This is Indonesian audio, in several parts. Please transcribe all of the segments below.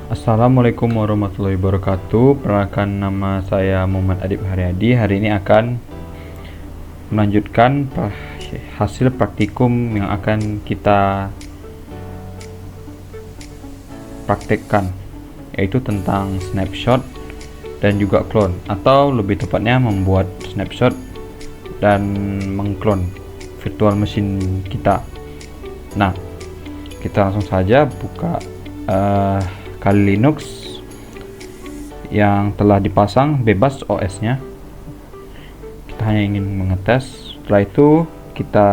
Assalamualaikum warahmatullahi wabarakatuh. Perkenalkan, nama saya Muhammad Adib Haryadi. Hari ini akan melanjutkan hasil praktikum yang akan kita praktekkan, yaitu tentang snapshot dan juga clone, atau lebih tepatnya membuat snapshot dan mengclone virtual machine kita. Nah, kita langsung saja buka Kali Linux yang telah dipasang bebas OS-nya. Kita hanya ingin mengetes. Setelah itu kita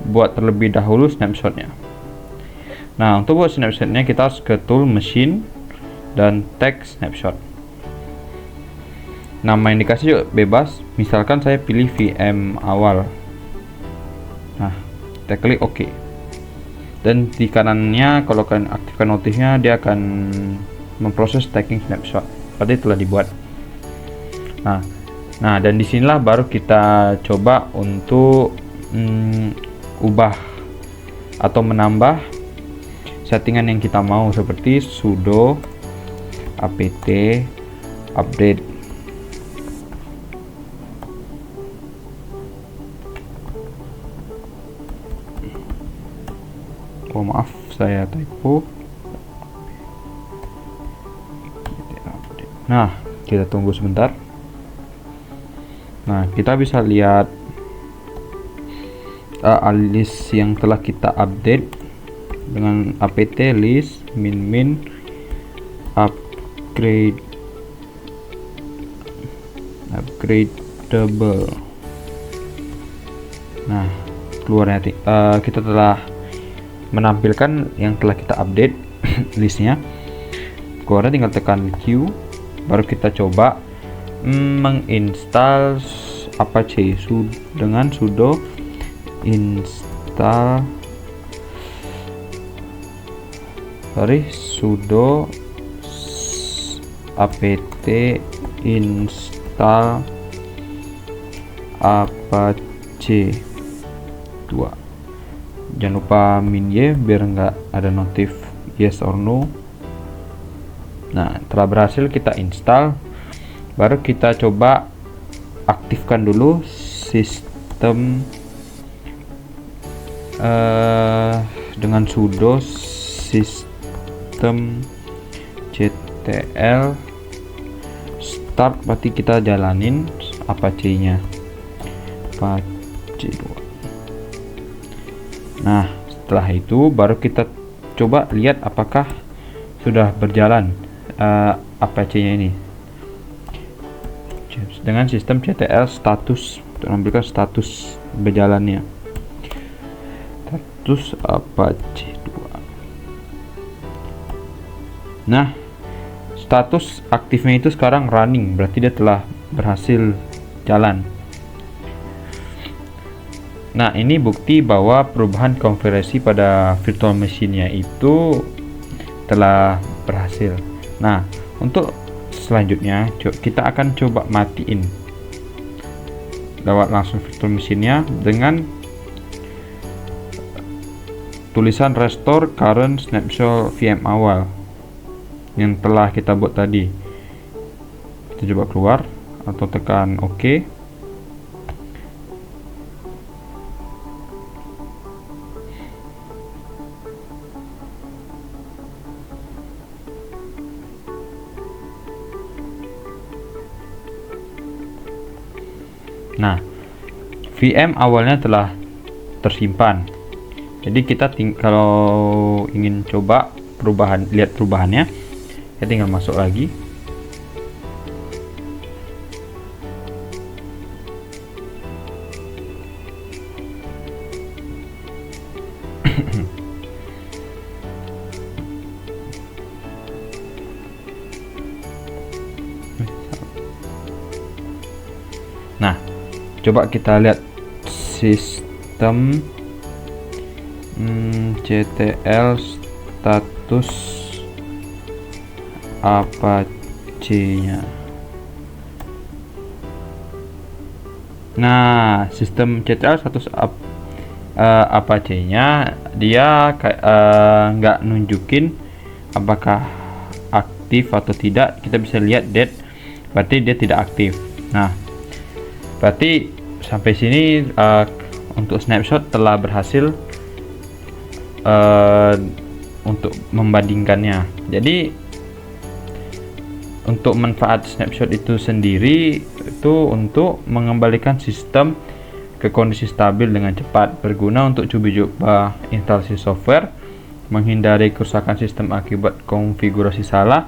buat terlebih dahulu snapshotnya. Nah, untuk buat snapshotnya kita harus ke tool machine dan tag snapshot. Nama yang dikasih juga bebas. Misalkan saya pilih VM awal. Nah, kita klik OK. Dan di kanannya kalau kalian aktifkan notifnya, dia akan memproses tagging snapshot. Berarti telah dibuat. Nah, dan disinilah baru kita coba untuk ubah atau menambah settingan yang kita mau, seperti sudo apt update. Oh, maaf, saya typo. Nah, kita tunggu sebentar. Nah, kita bisa lihat list yang telah kita update dengan apt list min upgradable. Nah, keluarnya kita telah menampilkan yang telah kita update listnya. Keluarnya tinggal tekan Q, baru kita coba menginstal Apache dengan sudo install apt install Apache 2. Jangan lupa min y biar nggak ada notif yes or no. Nah, telah berhasil kita install, baru kita coba aktifkan dulu sistem dengan sudo system ctl start. Berarti kita jalanin Apache-nya, Apache 2. Nah, setelah itu baru kita coba lihat apakah sudah berjalan Apache-nya ini dengan sistem ctl status untuk menampilkan status berjalannya, status Apache 2. Nah, status aktifnya itu sekarang running, berarti dia telah berhasil jalan. Nah, ini bukti bahwa perubahan konfigurasi pada virtual machine-nya itu telah berhasil. Nah, untuk selanjutnya kita akan coba matiin lewat langsung virtual machine-nya dengan tulisan restore current snapshot VM awal yang telah kita buat tadi. Kita coba keluar atau tekan OK. Nah, VM awalnya telah tersimpan. Jadi kita kalau ingin coba lihat perubahannya, kita tinggal masuk lagi. Nah, coba kita lihat sistem ctl status Apache-nya. Nah, sistem ctl status Apache-nya dia nggak nunjukin apakah aktif atau tidak. Kita bisa lihat dead, berarti dia tidak aktif. Nah, berarti sampai sini untuk snapshot telah berhasil untuk membandingkannya. Jadi untuk manfaat snapshot itu sendiri itu untuk mengembalikan sistem ke kondisi stabil dengan cepat, berguna untuk coba-coba instalasi software, menghindari kerusakan sistem akibat konfigurasi salah,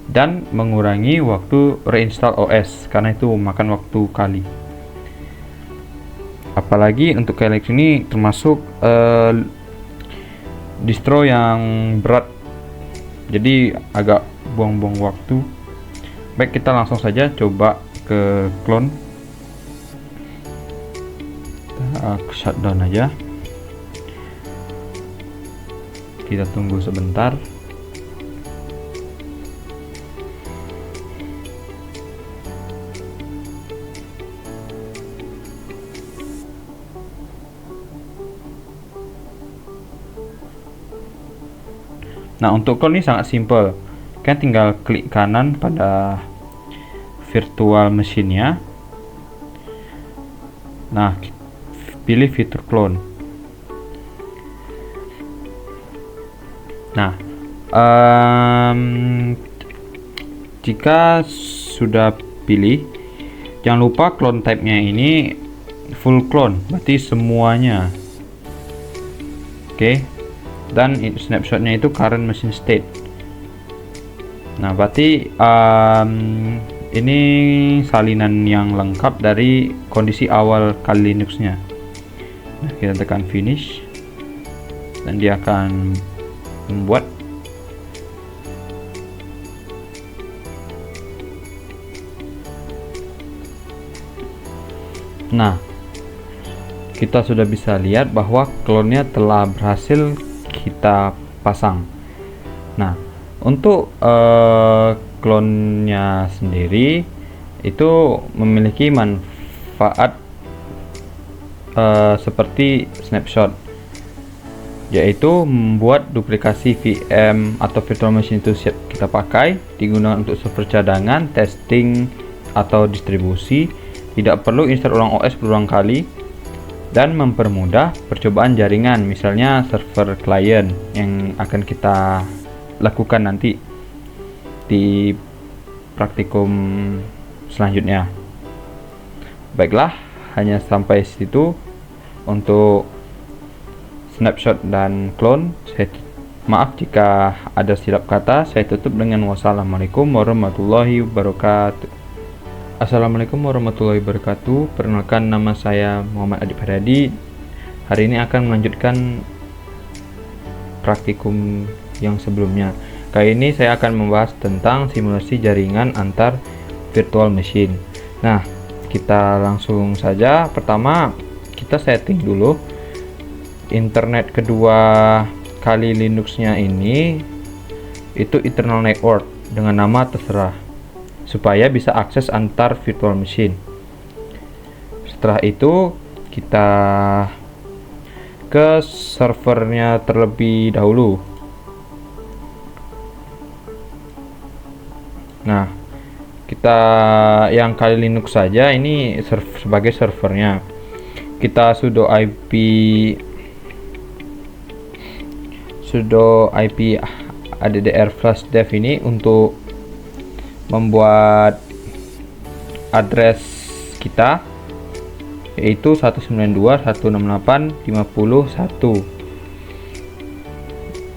dan mengurangi waktu reinstall OS karena itu makan waktu kali. Apalagi untuk Calyx ini termasuk distro yang berat, jadi agak buang-buang waktu. Baik, kita langsung saja coba ke clone. Kita shutdown aja, kita tunggu sebentar. Nah, untuk clone ini sangat simple, kan tinggal klik kanan pada virtual machine-nya. Nah, pilih fitur clone. Nah, jika sudah pilih, jangan lupa clone type-nya ini full clone, berarti semuanya. Oke. Dan snapshotnya itu current machine state. Nah, berarti ini salinan yang lengkap dari kondisi awal Kali Linux-nya. Nah, kita tekan finish dan dia akan membuat. Nah, kita sudah bisa lihat bahwa clone-nya telah berhasil kita pasang. Nah, untuk clone-nya sendiri itu memiliki manfaat seperti snapshot, yaitu membuat duplikasi VM atau virtual machine itu siap kita pakai, digunakan untuk server cadangan, testing atau distribusi, tidak perlu install ulang OS berulang kali, dan mempermudah percobaan jaringan, misalnya server klien yang akan kita lakukan nanti di praktikum selanjutnya. Baiklah, hanya sampai situ untuk snapshot dan clone. Maaf jika ada silap kata. Saya tutup dengan wassalamualaikum warahmatullahi wabarakatuh. Assalamualaikum warahmatullahi wabarakatuh. Perkenalkan, nama saya Muhammad Adib Haryadi. Hari ini akan melanjutkan praktikum yang sebelumnya. Kali ini saya akan membahas tentang simulasi jaringan antar virtual machine. Nah, kita langsung saja. Pertama, kita setting dulu internet kedua Kali Linux-nya ini itu internal network dengan nama terserah, supaya bisa akses antar virtual machine. Setelah itu kita ke servernya terlebih dahulu. Nah, kita yang Kali Linux saja ini sebagai servernya. Kita sudo IP addr flash dev ini untuk membuat address kita, yaitu 192.168.50.1.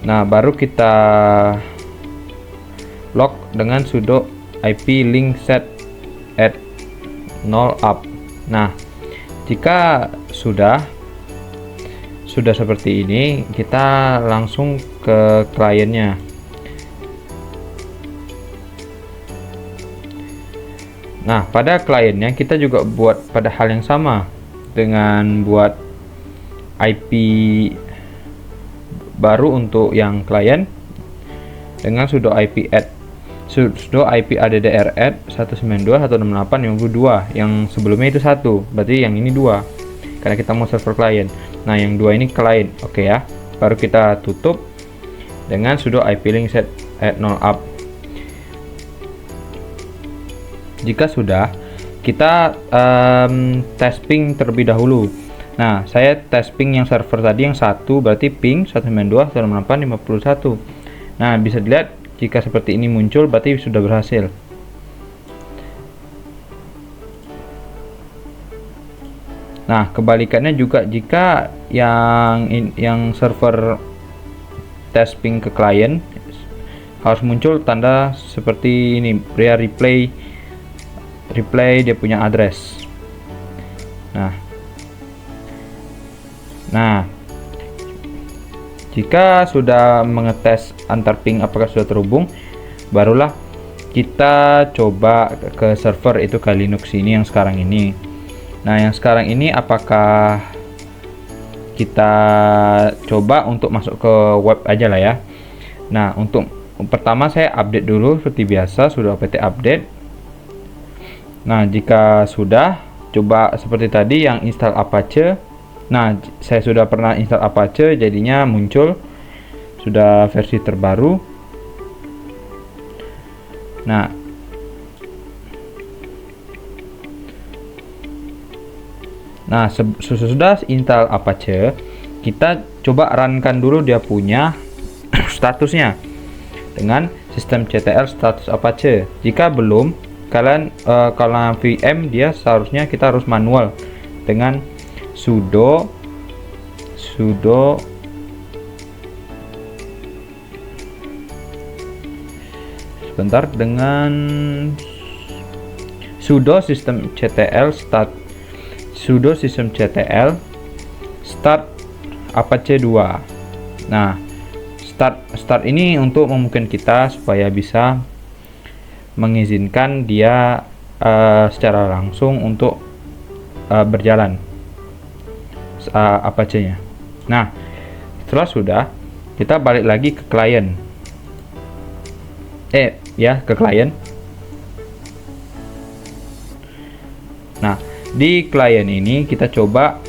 Nah, baru kita log dengan sudo IP link set at 0 up. Nah, jika sudah seperti ini, kita langsung ke kliennya. Nah, pada kliennya kita juga buat pada hal yang sama dengan buat IP baru untuk yang klien dengan sudo IP addr add 192.168.52. Yang sebelumnya itu 1, berarti yang ini 2 karena kita mau server klien. Nah, yang 2 ini klien. Oke ya. Baru kita tutup dengan sudo ip-link set at 0 up. Jika sudah, kita tes ping terlebih dahulu. Nah, saya tes ping yang server tadi yang satu, berarti ping 192.168.51. Nah, bisa dilihat jika seperti ini muncul berarti sudah berhasil. Nah, kebalikannya juga jika yang server tes ping ke klien harus muncul tanda seperti ini, pria replay dia punya address. Nah, jika sudah mengetes antar ping apakah sudah terhubung, barulah kita coba ke server itu ke Linux ini yang sekarang ini. Nah, yang sekarang ini apakah kita coba untuk masuk ke web aja lah ya. Nah, untuk pertama saya update dulu seperti biasa, sudah apt update. Nah, jika sudah, coba seperti tadi yang install Apache. Nah, saya sudah pernah install Apache, jadinya muncul sudah versi terbaru. Nah, sesudah install Apache, kita coba runkan dulu dia punya statusnya dengan sistem ctl status Apache. Jika belum, kalian kalau VM dia seharusnya kita harus manual dengan sudo system ctl start Apache 2. Nah, start ini untuk memungkinkan kita supaya bisa mengizinkan dia secara langsung untuk berjalan Apache-nya. Nah, setelah sudah, kita balik lagi ke klien. Ke klien. Nah, di klien ini kita coba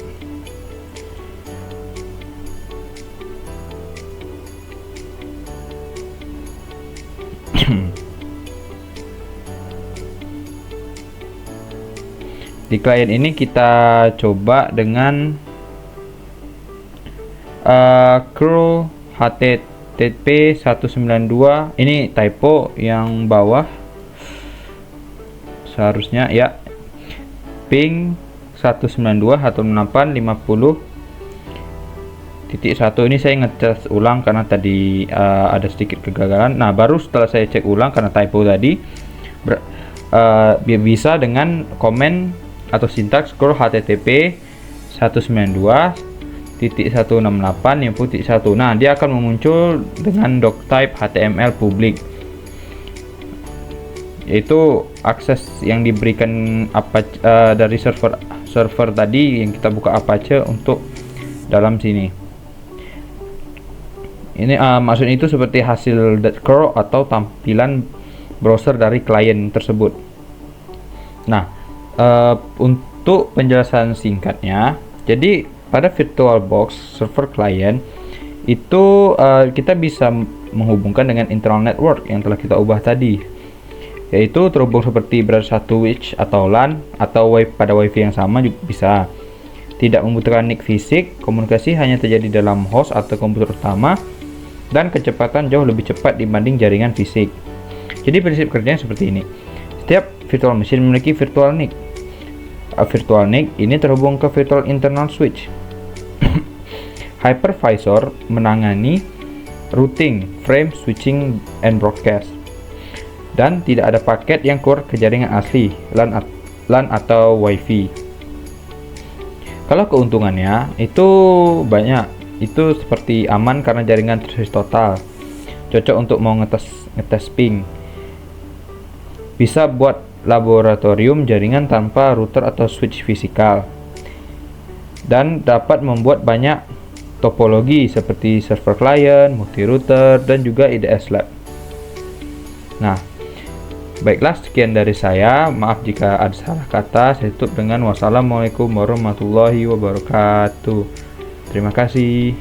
di klien ini kita coba dengan curl http 192. Ini typo yang bawah, seharusnya ya ping 192.168.50.1. Ini saya ngecas ulang karena tadi ada sedikit kegagalan. Nah, baru setelah saya cek ulang karena typo tadi, bisa dengan komen atau sintaks curl http 192.168.50.1. Nah, dia akan muncul dengan doctype HTML public, yaitu akses yang diberikan dari server tadi yang kita buka Apache untuk dalam sini. Ini maksudnya itu seperti hasil curl atau tampilan browser dari klien tersebut. Nah, untuk penjelasan singkatnya, jadi pada VirtualBox server client itu kita bisa menghubungkan dengan internal network yang telah kita ubah tadi, yaitu terhubung seperti berada satu switch atau LAN atau pada wifi yang sama juga bisa. Tidak membutuhkan NIC fisik, komunikasi hanya terjadi dalam host atau komputer utama, dan kecepatan jauh lebih cepat dibanding jaringan fisik. Jadi prinsip kerjanya seperti ini. Setiap virtual machine memiliki virtual NIC. Virtual NIC ini terhubung ke virtual internal switch. Hypervisor menangani routing, frame, switching, and broadcast. Dan tidak ada paket yang keluar ke jaringan asli, LAN atau WiFi. Kalau keuntungannya itu banyak, itu seperti aman karena jaringan terhubung total, cocok untuk mau ngetes ping, bisa buat laboratorium jaringan tanpa router atau switch fisikal, dan dapat membuat banyak topologi seperti server client, multi router, dan juga IDS lab. Nah, baiklah, sekian dari saya. Maaf jika ada salah kata. Saya tutup dengan wassalamualaikum warahmatullahi wabarakatuh. Terima kasih.